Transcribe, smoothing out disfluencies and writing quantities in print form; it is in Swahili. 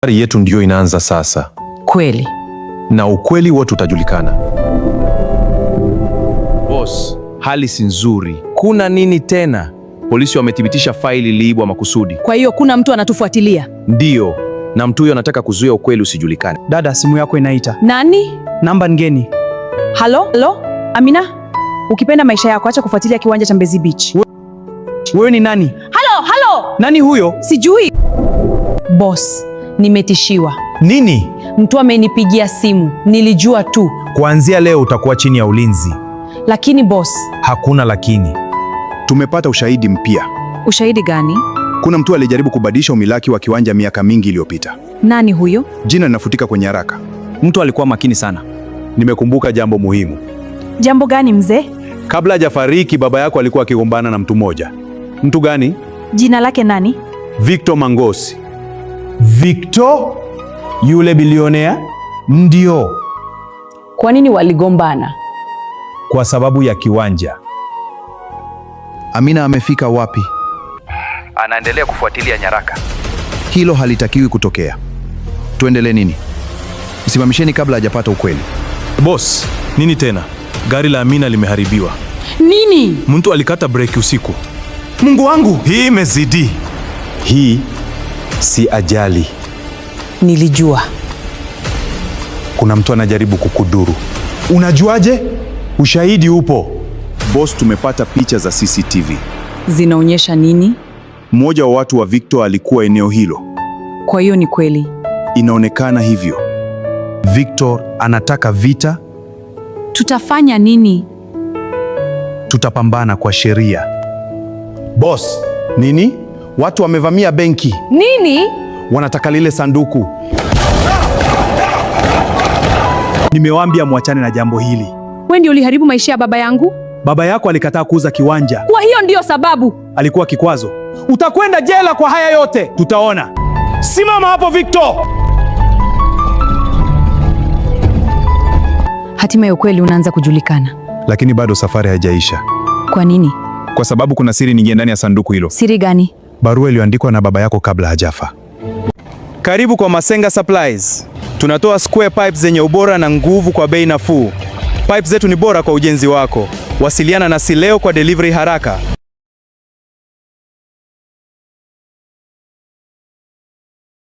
Safari yetu ndiyo inaanza sasa. Kweli. Na ukweli wote utajulikana. Boss, hali si nzuri. Kuna nini tena? Polisi wamethibitisha faili iliibwa makusudi. Kwa hiyo kuna mtu anatufuatilia? Ndiyo, na mtu huyo anataka kuzuia ukweli usijulikane. Dada, simu yako inaita. Nani? Namba ngeni. Halo? Halo? Amina? Ukipenda maisha yako, acha kufuatilia kiwanja cha Mbezi Beach. Wewe ni nani? Halo? Halo? Nani huyo? Sijui. Boss, nimetishiwa. Nini? Mtu amenipigia simu. Nilijua tu. Kuanzia leo utakuwa chini ya ulinzi. Lakini boss. Hakuna lakini. Tumepata ushahidi mpya. Ushahidi gani? Kuna mtu alijaribu kubadilisha umiliki wa kiwanja miaka mingi iliyopita. Nani huyo? Jina linafutika kwenye haraka. Mtu alikuwa makini sana. Nimekumbuka jambo muhimu. Jambo gani mzee? Kabla hajafariki baba yako alikuwa akigombana na mtu mmoja. Mtu gani? Jina lake nani? Victor Mangosi. Victor? Yule bilionea? Ndio. Kwa nini waligombana? Kwa sababu ya kiwanja. Amina amefika wapi? Anaendelea kufuatilia nyaraka. Hilo halitakiwi kutokea. Tuendelee nini? Simamisheni kabla hajapata ukweli. Boss, nini tena? Gari la Amina limeharibiwa. Nini? Mtu alikata breki usiku. Mungu wangu! Hii imezidi. Hii si ajali. Nilijua. Kuna mtu anajaribu kukudhuru. Unajuaje? Ushahidi upo. Boss, tumepata picha za CCTV. Zinaonyesha nini? Mmoja wa watu wa Victor alikuwa eneo hilo. Kwa hiyo ni kweli. Inaonekana hivyo. Victor anataka vita. Tutafanya nini? Tutapambana kwa sheria. Boss, nini? Watu wamevamia benki. Nini? Wanataka lile sanduku. Nimewaambia muachane na jambo hili. Wewe ndio uliharibu maisha ya baba yangu? Baba yako alikataa kuuza kiwanja. Kwa hiyo ndio sababu. Alikuwa kikwazo. Utakwenda jela kwa haya yote. Tutaona. Simama hapo Victor. Hatima ya ukweli unaanza kujulikana. Lakini bado safari haijaisha. Kwa nini? Kwa sababu kuna siri nyingine ndani ya sanduku hilo. Siri gani? Barua iliyoandikwa na baba yako kabla hajafa. Karibu kwa Masenga Supplies. Tunatoa square pipes zenye ubora na nguvu kwa bei nafuu. Pipes zetu ni bora kwa ujenzi wako. Wasiliana nasi leo kwa delivery haraka.